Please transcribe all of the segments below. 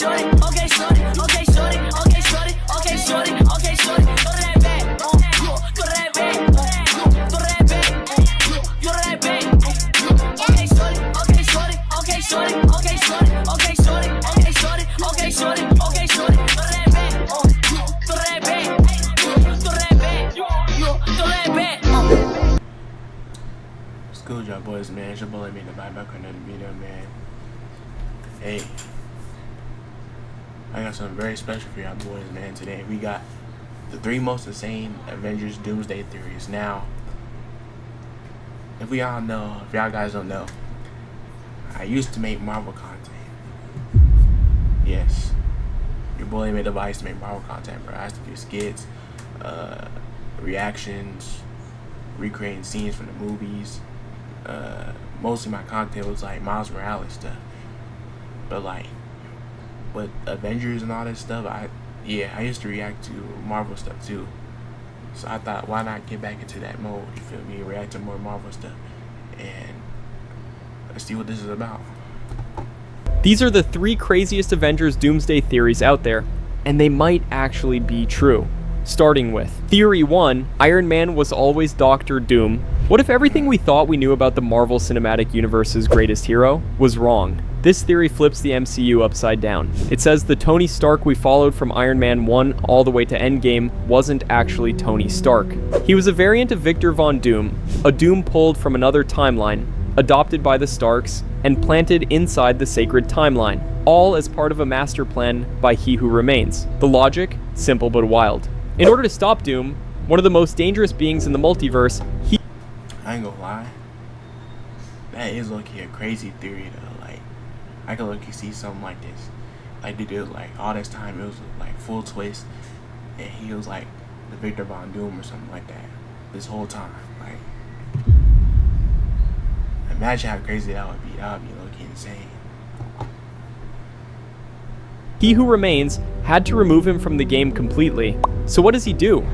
shorty, okay, shorty, okay, shorty, okay, shorty, okay, shorty, okay, shorty, go to that bag, go to that bag, go to that bag, go to that bag, okay, shorty, okay, shorty, okay, shorty, okay, shorty, okay, shorty, okay, shorty, okay, shorty, okay, shorty, go to that bag, go to that bag, go to that bag, go to that bag. What's good, y'all boys, man? It's your boy LAMadeDaviae back on another video, man. Hey, I got something very special for y'all boys, man. Today we got the 3 most insane Avengers Doomsday theories. Now, if y'all guys don't know, I used to make Marvel content. Yes, your boy LAMadeDaviae used to make Marvel content, bro. I used to do skits, reactions, recreating scenes from the movies. Mostly my content was like Miles Morales stuff, but like with Avengers and all this stuff, I used to react to Marvel stuff too. So I thought, why not get back into that mode? You feel me? React to more Marvel stuff, and let's see what this is about. These are the 3 craziest Avengers Doomsday theories out there, and they might actually be true. Starting with Theory 1, Iron Man was always Dr. Doom. What if everything we thought we knew about the Marvel Cinematic Universe's greatest hero was wrong? This theory flips the MCU upside down. It says the Tony Stark we followed from Iron Man 1 all the way to Endgame wasn't actually Tony Stark. He was a variant of Victor Von Doom, a Doom pulled from another timeline, adopted by the Starks, and planted inside the sacred timeline, all as part of a master plan by He Who Remains. The logic? Simple but wild. In order to stop Doom, one of the most dangerous beings in the multiverse, I ain't gonna lie, that is low-key a crazy theory though. Like, I could low-key see something like this. Like, they did like all this time, it was like full twist, and he was like the Victor Von Doom or something like that this whole time. Like, imagine how crazy that would be. That would be low-key insane. He Who Remains had to remove him from the game completely. So what does he do?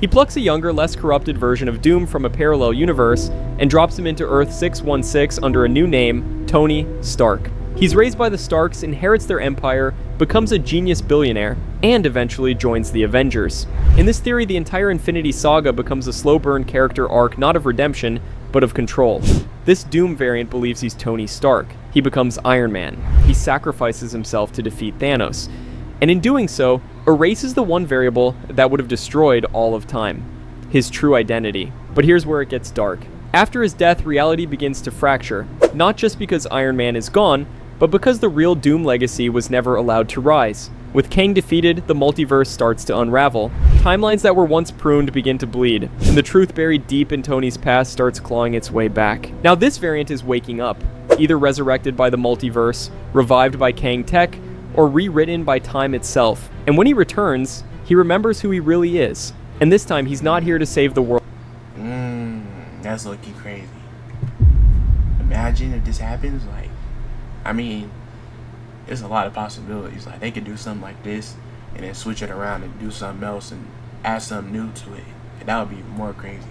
He plucks a younger, less corrupted version of Doom from a parallel universe and drops him into Earth 616 under a new name, Tony Stark. He's raised by the Starks, inherits their empire, becomes a genius billionaire, and eventually joins the Avengers. In this theory, the entire Infinity Saga becomes a slow burn character arc not of redemption, but of control. This Doom variant believes he's Tony Stark. He becomes Iron Man. He sacrifices himself to defeat Thanos, and in doing so, erases the one variable that would have destroyed all of time, his true identity. But here's where it gets dark. After his death, reality begins to fracture, not just because Iron Man is gone, but because the real Doom legacy was never allowed to rise. With Kang defeated, the multiverse starts to unravel. Timelines that were once pruned begin to bleed, and the truth buried deep in Tony's past starts clawing its way back. Now this variant is waking up, either resurrected by the multiverse, revived by Kang Tech, or rewritten by time itself. And when he returns, he remembers who he really is. And this time, he's not here to save the world. That's looking crazy. Imagine if this happens. Like, I mean, there's a lot of possibilities. Like, they could do something like this and then switch it around and do something else and add something new to it. And that would be more crazy.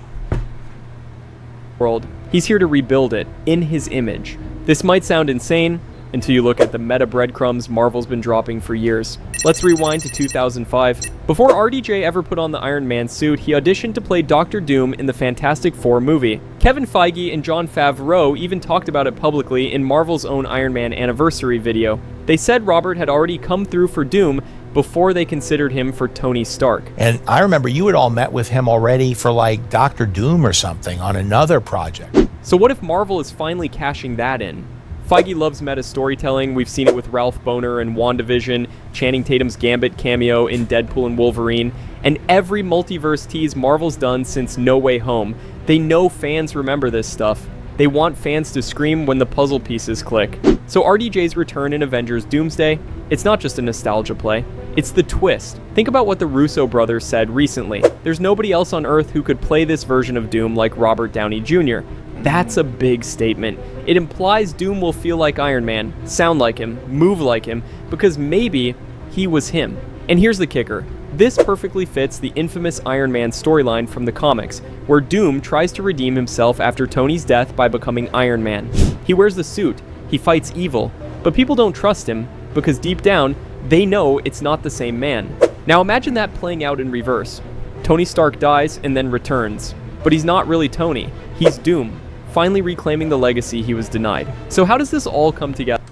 He's here to rebuild it in his image. This might sound insane until you look at the meta breadcrumbs Marvel's been dropping for years. Let's rewind to 2005. Before RDJ ever put on the Iron Man suit, he auditioned to play Dr. Doom in the Fantastic Four movie. Kevin Feige and Jon Favreau even talked about it publicly in Marvel's own Iron Man anniversary video. They said Robert had already come through for Doom before they considered him for Tony Stark. And I remember you had all met with him already for like Dr. Doom or something on another project. So what if Marvel is finally cashing that in? Feige loves meta storytelling. We've seen it with Ralph Bohner in WandaVision, Channing Tatum's Gambit cameo in Deadpool and Wolverine, and every multiverse tease Marvel's done since No Way Home. They know fans remember this stuff. They want fans to scream when the puzzle pieces click. So RDJ's return in Avengers Doomsday, it's not just a nostalgia play, it's the twist. Think about what the Russo brothers said recently. There's nobody else on Earth who could play this version of Doom like Robert Downey Jr. That's a big statement. It implies Doom will feel like Iron Man, sound like him, move like him, because maybe he was him. And here's the kicker. This perfectly fits the infamous Iron Man storyline from the comics, where Doom tries to redeem himself after Tony's death by becoming Iron Man. He wears the suit, he fights evil, but people don't trust him. because deep down, they know it's not the same man. Now imagine that playing out in reverse. Tony Stark dies and then returns. But he's not really Tony. He's Doom, finally reclaiming the legacy he was denied. So how does this all come together?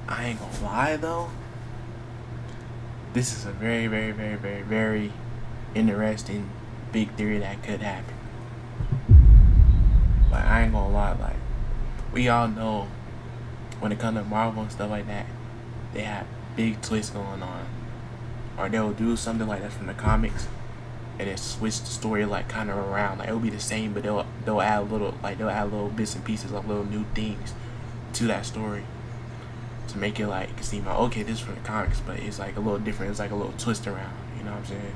I ain't gonna lie though. This is a very, very, very, very, very interesting big theory that could happen. Like, I ain't gonna lie, like, we all know when it comes to Marvel and stuff like that, they have big twists going on. Or they'll do something like that from the comics and then switch the story like kind of around. Like, it'll be the same, but they'll add little bits and pieces of little new things to that story to make it like seem like, okay, this is from the comics, but it's like a little different. It's like a little twist around, you know what I'm saying?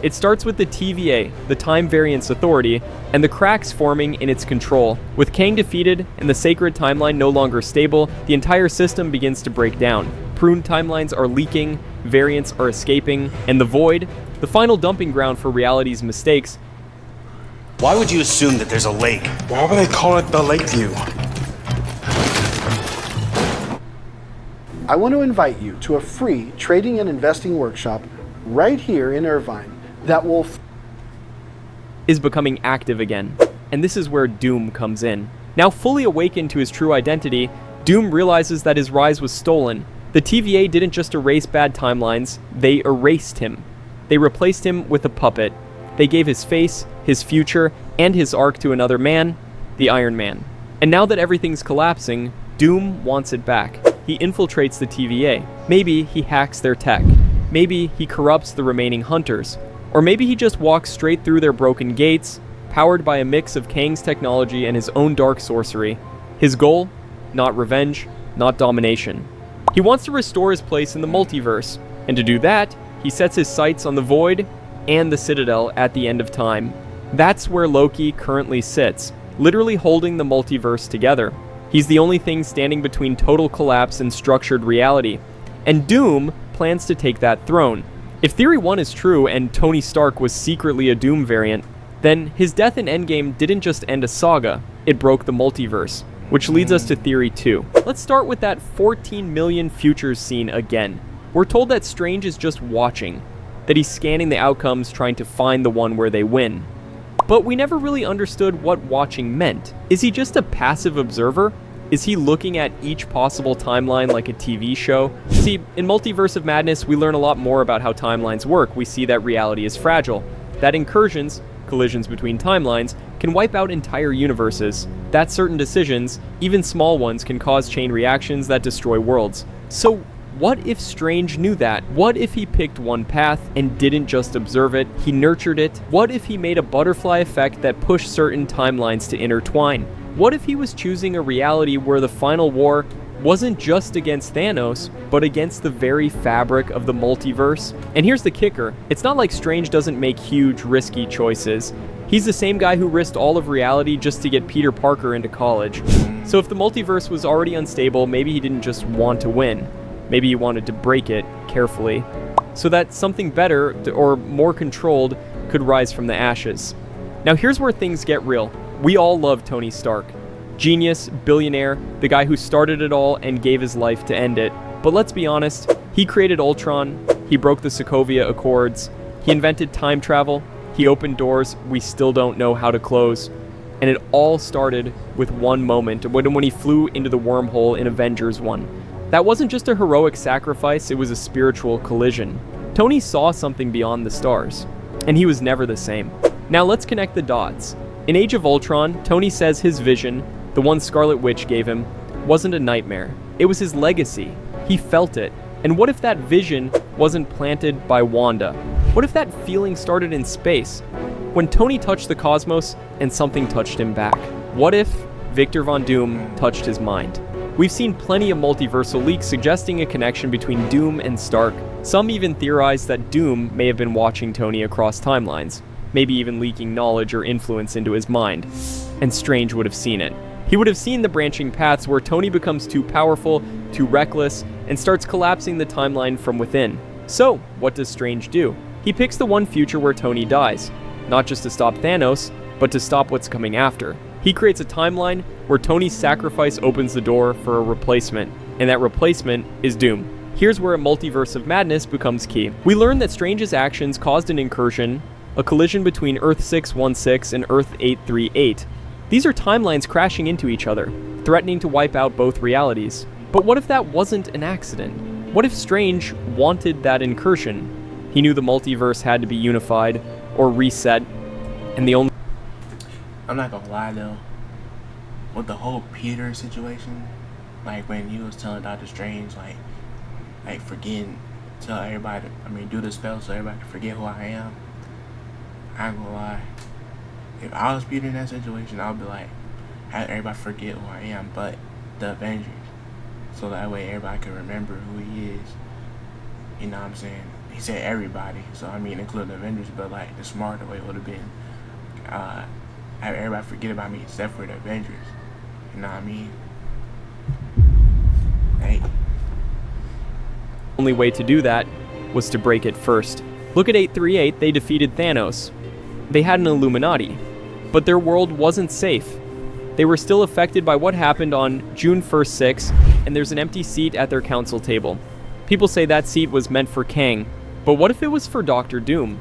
It starts with the TVA, the Time Variance Authority, and the cracks forming in its control. With Kang defeated and the sacred timeline no longer stable, the entire system begins to break down. Pruned timelines are leaking, variants are escaping, and the Void, the final dumping ground for reality's mistakes. Why would you assume that there's a lake? Why would they call it the Lakeview? I want to invite you to a free trading and investing workshop right here in Irvine that will is becoming active again. And this is where Doom comes in. Now fully awakened to his true identity, Doom realizes that his rise was stolen. The TVA didn't just erase bad timelines, they erased him. They replaced him with a puppet. They gave his face, his future, and his arc to another man, the Iron Man. And now that everything's collapsing, Doom wants it back. He infiltrates the TVA. Maybe he hacks their tech. Maybe he corrupts the remaining hunters. Or maybe he just walks straight through their broken gates, powered by a mix of Kang's technology and his own dark sorcery. His goal? Not revenge, not domination. He wants to restore his place in the multiverse, and to do that, he sets his sights on the Void and the Citadel at the end of time. That's where Loki currently sits, literally holding the multiverse together. He's the only thing standing between total collapse and structured reality. And Doom plans to take that throne. If Theory 1 is true and Tony Stark was secretly a Doom variant, then his death in Endgame didn't just end a saga, it broke the multiverse. Which leads us to Theory 2. Let's start with that 14 million futures scene again. We're told that Strange is just watching, that he's scanning the outcomes trying to find the one where they win. But we never really understood what watching meant. Is he just a passive observer? Is he looking at each possible timeline like a TV show? See, in Multiverse of Madness, we learn a lot more about how timelines work. We see that reality is fragile, that incursions, collisions between timelines, can wipe out entire universes, that certain decisions, even small ones, can cause chain reactions that destroy worlds. So what if Strange knew that? What if he picked one path and didn't just observe it, he nurtured it? What if he made a butterfly effect that pushed certain timelines to intertwine? What if he was choosing a reality where the final war wasn't just against Thanos, but against the very fabric of the multiverse? And here's the kicker, it's not like Strange doesn't make huge, risky choices. He's the same guy who risked all of reality just to get Peter Parker into college. So if the multiverse was already unstable, maybe he didn't just want to win. Maybe he wanted to break it carefully, so that something better or more controlled could rise from the ashes. Now here's where things get real. We all love Tony Stark. Genius, billionaire, the guy who started it all and gave his life to end it. But let's be honest, he created Ultron, he broke the Sokovia Accords, he invented time travel, he opened doors we still don't know how to close. And it all started with one moment, when he flew into the wormhole in Avengers 1. That wasn't just a heroic sacrifice, it was a spiritual collision. Tony saw something beyond the stars, and he was never the same. Now let's connect the dots. In Age of Ultron, Tony says his vision, the one Scarlet Witch gave him, wasn't a nightmare. It was his legacy. He felt it. And what if that vision wasn't planted by Wanda? What if that feeling started in space? When Tony touched the cosmos and something touched him back? What if Victor Von Doom touched his mind? We've seen plenty of multiversal leaks suggesting a connection between Doom and Stark. Some even theorize that Doom may have been watching Tony across timelines, maybe even leaking knowledge or influence into his mind. And Strange would have seen it. He would have seen the branching paths where Tony becomes too powerful, too reckless, and starts collapsing the timeline from within. So, what does Strange do? He picks the one future where Tony dies, not just to stop Thanos, but to stop what's coming after. He He creates a timeline where Tony's sacrifice opens the door for a replacement, and that replacement is Doom. Here's where a multiverse of madness becomes key. We learn that Strange's actions caused an incursion, a collision between Earth 616 and Earth 838. These are timelines crashing into each other, threatening to wipe out both realities. But what if that wasn't an accident? What if Strange wanted that incursion? He knew the multiverse had to be unified or reset, and the only... I'm not gonna lie though, with the whole Peter situation, like when he was telling Doctor Strange, like forgetting, tell everybody, do the spell so everybody can forget who I am. I ain't gonna lie. If I was Peter in that situation, I would be like, have everybody forget who I am, but the Avengers. So that way everybody can remember who he is. You know what I'm saying? He said everybody, so including the Avengers, but like the smarter way would have been have everybody forget about me except for the Avengers. You know what I mean? Hey. The only way to do that was to break it first. Look at 838, they defeated Thanos. They had an Illuminati, but their world wasn't safe. They were still affected by what happened on June 1st, 6, and there's an empty seat at their council table. People say that seat was meant for Kang, but what if it was for Dr. Doom?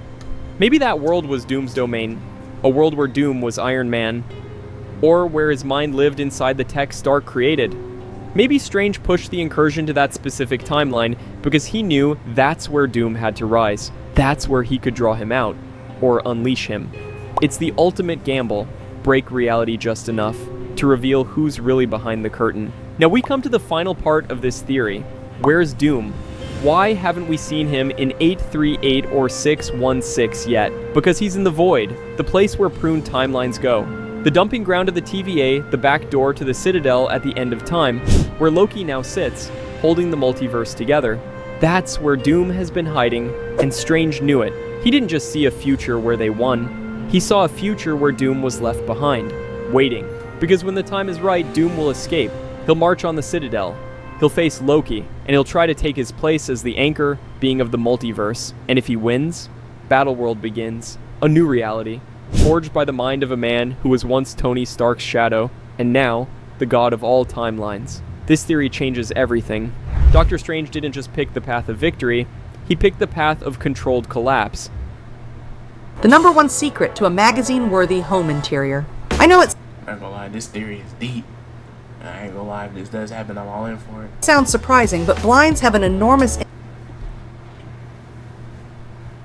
Maybe that world was Doom's domain, a world where Doom was Iron Man, or where his mind lived inside the tech Stark created. Maybe Strange pushed the incursion to that specific timeline because he knew that's where Doom had to rise. That's where he could draw him out, or unleash him. It's the ultimate gamble, break reality just enough to reveal who's really behind the curtain. Now we come to the final part of this theory. Where's Doom? Why haven't we seen him in 838 or 616 yet? Because he's in the void, the place where pruned timelines go. The dumping ground of the TVA, the back door to the Citadel at the end of time, where Loki now sits, holding the multiverse together. That's where Doom has been hiding, and Strange knew it. He didn't just see a future where they won, he saw a future where Doom was left behind, waiting. Because when the time is right, Doom will escape. He'll march on the Citadel. He'll face Loki, and he'll try to take his place as the anchor being of the multiverse. And if he wins, Battleworld begins, a new reality, forged by the mind of a man who was once Tony Stark's shadow, and now the god of all timelines. This theory changes everything. Doctor Strange didn't just pick the path of victory, he picked the path of controlled collapse. The #1 secret to a magazine-worthy home interior. I know it I'm not gonna lie, this theory is deep. I ain't gonna lie, if this does happen, I'm all in for it. sounds surprising, but blinds have an enormous...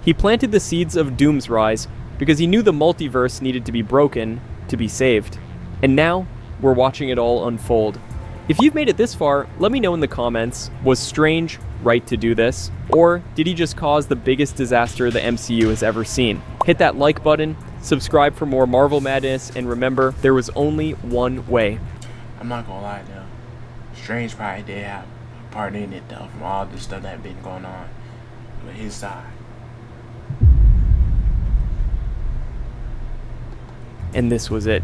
He planted the seeds of Doom's rise because he knew the multiverse needed to be broken to be saved. And now, we're watching it all unfold. If you've made it this far, let me know in the comments, was Strange right to do this? Or did he just cause the biggest disaster the MCU has ever seen? Hit that like button, subscribe for more Marvel madness, and remember, there was only one way. I'm not gonna lie though, Strange probably did have a part in it though, from all the stuff that been going on with his side. And this was it.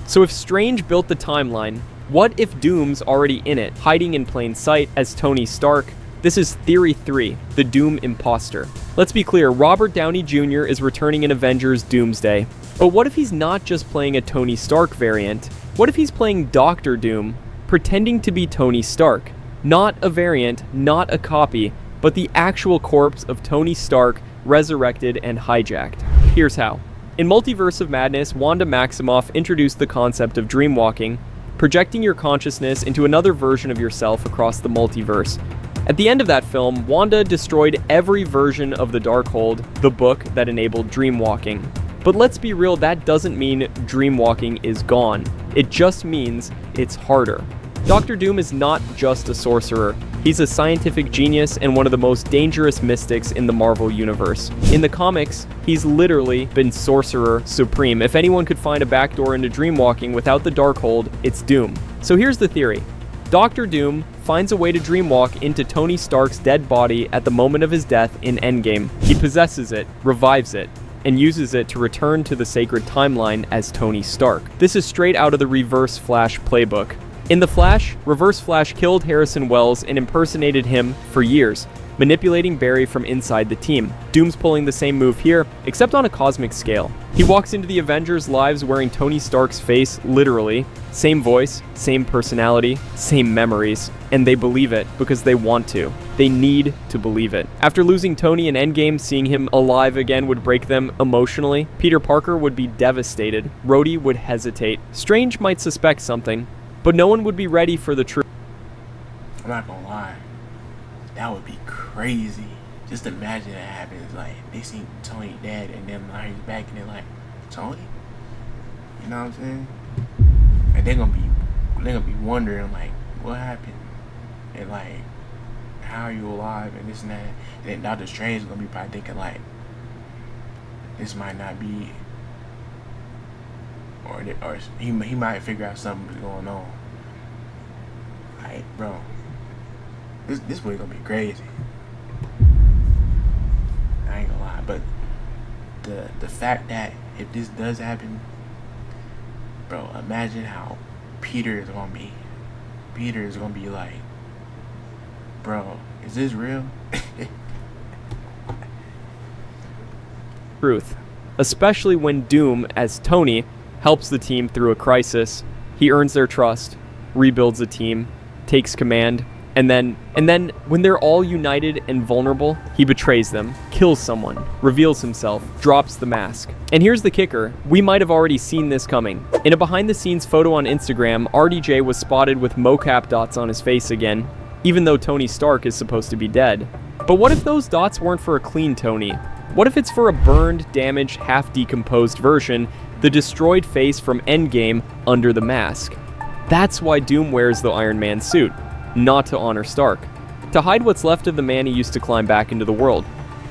So if Strange built the timeline, what if Doom's already in it, hiding in plain sight as Tony Stark? This is Theory 3, the Doom Imposter. Let's be clear, Robert Downey Jr. is returning in Avengers Doomsday. But what if he's not just playing a Tony Stark variant? What if he's playing Dr. Doom, pretending to be Tony Stark? Not a variant, not a copy, but the actual corpse of Tony Stark resurrected and hijacked. Here's how. In Multiverse of Madness, Wanda Maximoff introduced the concept of dreamwalking, projecting your consciousness into another version of yourself across the multiverse. At the end of that film, Wanda destroyed every version of the Darkhold, the book that enabled dreamwalking. But let's be real, that doesn't mean dreamwalking is gone. It just means it's harder. Dr. Doom is not just a sorcerer. He's a scientific genius and one of the most dangerous mystics in the Marvel Universe. In the comics, he's literally been Sorcerer Supreme. If anyone could find a backdoor into dreamwalking without the Darkhold, it's Doom. So here's the theory. Dr. Doom finds a way to dreamwalk into Tony Stark's dead body at the moment of his death in Endgame. He possesses it, revives it, and uses it to return to the sacred timeline as Tony Stark. This is straight out of the Reverse Flash playbook. In The Flash, Reverse Flash killed Harrison Wells and impersonated him for years. manipulating Barry from inside the team. Doom's pulling the same move here, except on a cosmic scale. He walks into the Avengers' lives wearing Tony Stark's face, literally. Same voice, same personality, same memories. And they believe it because they want to. They need to believe it. After losing Tony in Endgame, seeing him alive again would break them emotionally. Peter Parker would be devastated. Rhodey would hesitate. Strange might suspect something, but no one would be ready for the truth. I'm not gonna lie. That would be crazy. Just imagine that happens. Like, they see Tony dead and then now he's back and they're like, Tony? You know what I'm saying? And they're gonna be wondering, like, what happened? And like, how are you alive and this and that? And then Doctor Strange is gonna be probably thinking like, this might not be, or he might figure out something's going on. Like, bro, this movie gonna be crazy. I ain't gonna lie, but the fact that if this does happen, bro, imagine how Peter is gonna be. Peter is gonna be like, bro, is this real? Truth. Especially when Doom, as Tony, helps the team through a crisis. He earns their trust, rebuilds a team, takes command, and then when they're all united and vulnerable, he betrays them, kills someone, reveals himself, drops the mask. And here's the kicker, we might have already seen this coming. In a behind-the-scenes photo on Instagram, RDJ was spotted with mocap dots on his face again, even though Tony Stark is supposed to be dead. But what if those dots weren't for a clean Tony? What if it's for a burned, damaged, half-decomposed version, the destroyed face from Endgame under the mask? That's why Doom wears the Iron Man suit, not to honor Stark, to hide what's left of the man he used to climb back into the world.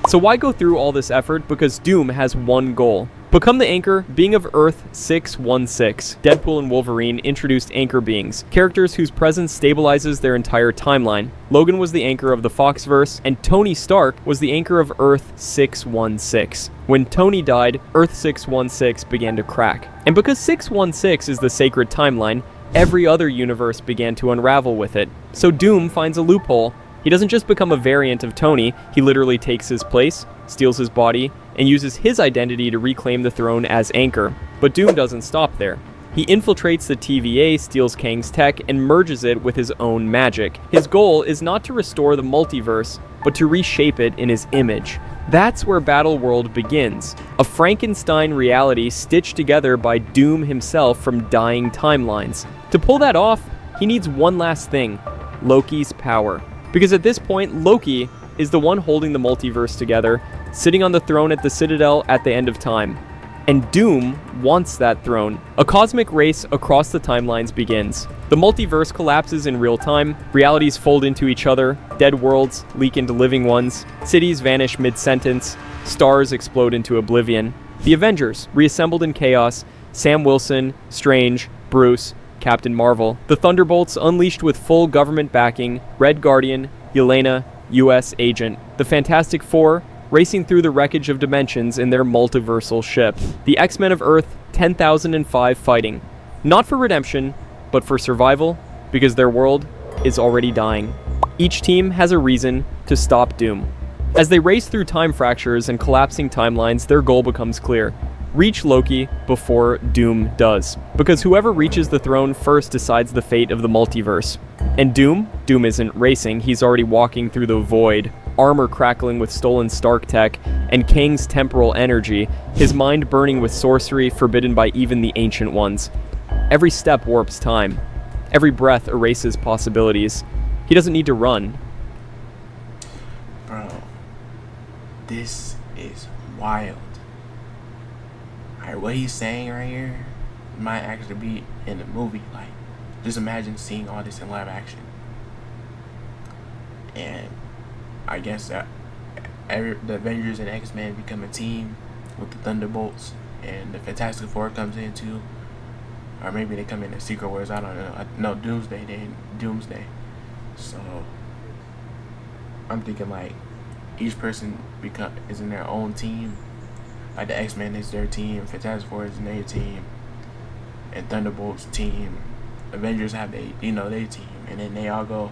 So why go through all this effort? Because Doom has one goal. Become the Anchor, being of Earth 616. Deadpool and Wolverine introduced Anchor beings, characters whose presence stabilizes their entire timeline. Logan was the Anchor of the Foxverse, and Tony Stark was the Anchor of Earth 616. When Tony died, Earth 616 began to crack. And because 616 is the sacred timeline, every other universe began to unravel with it. So Doom finds a loophole. He doesn't just become a variant of Tony, he literally takes his place, steals his body, and uses his identity to reclaim the throne as Anchor. But Doom doesn't stop there. He infiltrates the TVA, steals Kang's tech, and merges it with his own magic. His goal is not to restore the multiverse, but to reshape it in his image. That's where Battleworld begins, a Frankenstein reality stitched together by Doom himself from dying timelines. To pull that off, he needs one last thing, Loki's power. Because at this point, Loki is the one holding the multiverse together, sitting on the throne at the Citadel at the end of time. And Doom wants that throne. A cosmic race across the timelines begins. The multiverse collapses in real time, realities fold into each other, dead worlds leak into living ones, cities vanish mid-sentence, stars explode into oblivion. The Avengers, reassembled in chaos, Sam Wilson, Strange, Bruce, Captain Marvel. The Thunderbolts, unleashed with full government backing, Red Guardian, Yelena, US Agent. The Fantastic Four, racing through the wreckage of dimensions in their multiversal ship. The X-Men of Earth 10,005 fighting. Not for redemption, but for survival, because their world is already dying. Each team has a reason to stop Doom. As they race through time fractures and collapsing timelines, their goal becomes clear. Reach Loki before Doom does. Because whoever reaches the throne first decides the fate of the multiverse. And Doom isn't racing, he's already walking through the void, armor crackling with stolen Stark tech, and Kang's temporal energy, his mind burning with sorcery forbidden by even the Ancient Ones. Every step warps time. Every breath erases possibilities. He doesn't need to run. Bro, this is wild. Alright, what he's saying right here might actually be in the movie. Like, just imagine seeing all this in live action. And I guess that the Avengers and X-Men become a team with the Thunderbolts, and the Fantastic Four comes in too. Or maybe they come in as Secret Wars, I don't know. No, Doomsday, they in Doomsday. So I'm thinking like each person is in their own team. Like the X-Men is their team, Fantastic Four is their team, and Thunderbolts team. Avengers have their team, and then they all go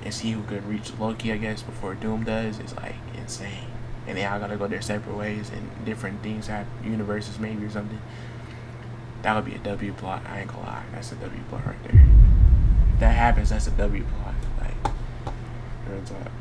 and see who could reach Loki, I guess, before Doom does, is like insane. And they all gotta go their separate ways, and different things have universes maybe or something. That would be a W plot. I ain't gonna lie, that's a W plot right there. If that happens, that's a W plot. Like, real talk.